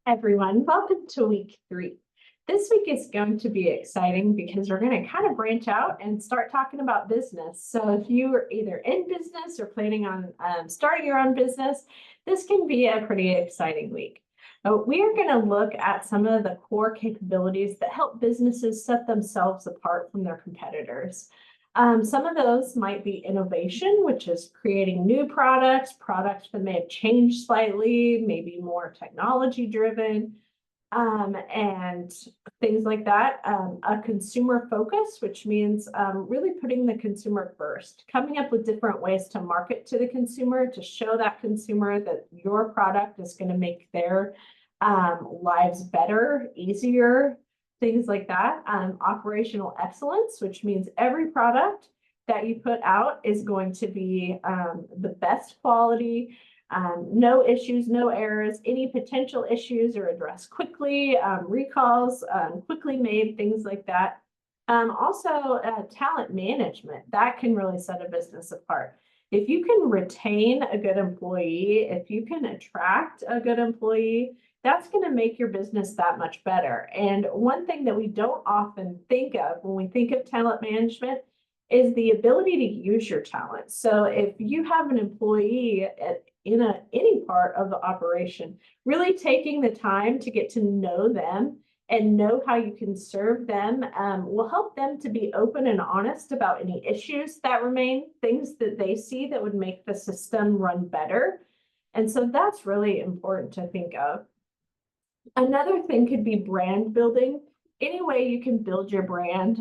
Everyone, welcome to week 3. This week is going to be exciting because we're going to kind of branch out and start talking about business. So if you are either in business or planning on starting your own business, this can be a pretty exciting week. We are going to look at some of the core capabilities that help businesses set themselves apart from their competitors. Some of those might be innovation, which is creating new products that may have changed slightly, maybe more technology driven, and things like that. A consumer focus, which means really putting the consumer first, coming up with different ways to market to the consumer, to show that consumer that your product is going to make their lives better, easier, things like that. Operational excellence, which means every product that you put out is going to be the best quality, no issues, no errors. Any potential issues are addressed quickly, recalls, quickly made, things like that. Also, talent management, that can really set a business apart. If you can retain a good employee, if you can attract a good employee, that's going to make your business that much better. And one thing that we don't often think of when we think of talent management is the ability to use your talent. So if you have an employee in any part of the operation, really taking the time to get to know them and know how you can serve them will help them to be open and honest about any issues that remain, things that they see that would make the system run better. And so that's really important to think of. Another thing could be brand building. Any way you can build your brand,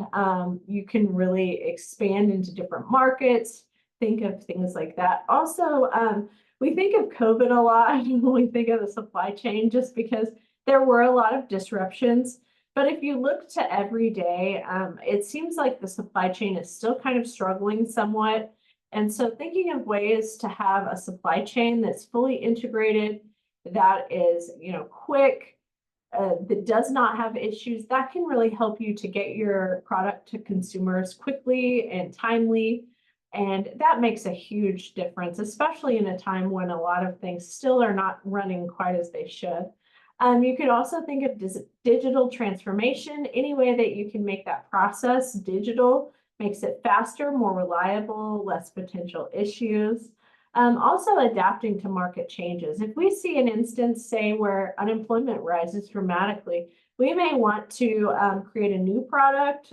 you can really expand into different markets, think of things like that. Also, we think of COVID a lot when we think of the supply chain, just because there were a lot of disruptions. But if you look to every day, it seems like the supply chain is still kind of struggling somewhat. And so thinking of ways to have a supply chain that's fully integrated, that is, quick, that does not have issues, that can really help you to get your product to consumers quickly and timely. And that makes a huge difference, especially in a time when a lot of things still are not running quite as they should. You could also think of digital transformation. Any way that you can make that process digital makes it faster, more reliable, less potential issues. Also adapting to market changes. If we see an instance, say, where unemployment rises dramatically, we may want to create a new product,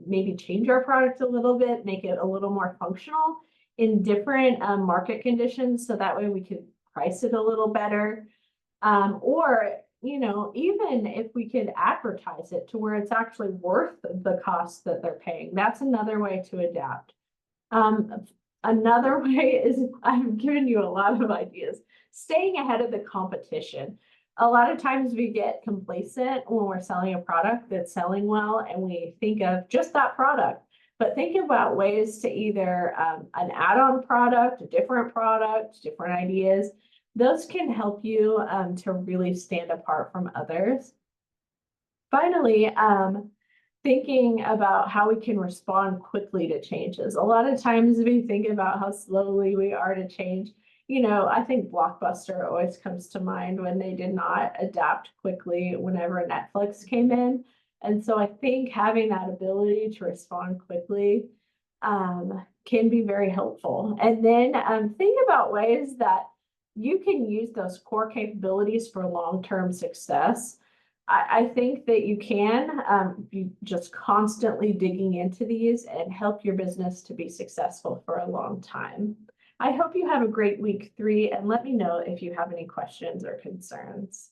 maybe change our product a little bit, make it a little more functional in different market conditions, so that way we can price it a little better. Or, even if we could advertise it to where it's actually worth the cost that they're paying, that's another way to adapt. Another way is, I've given you a lot of ideas, staying ahead of the competition. A lot of times we get complacent when we're selling a product that's selling well, and we think of just that product. But think about ways to either an add-on product, a different product, different ideas. Those can help you to really stand apart from others. Finally, thinking about how we can respond quickly to changes. A lot of times we think about how slowly we are to change. I think Blockbuster always comes to mind when they did not adapt quickly whenever Netflix came in. And so I think having that ability to respond quickly can be very helpful. And then think about ways that you can use those core capabilities for long-term success. I think that you can be just constantly digging into these and help your business to be successful for a long time. I hope you have a great week 3, and let me know if you have any questions or concerns.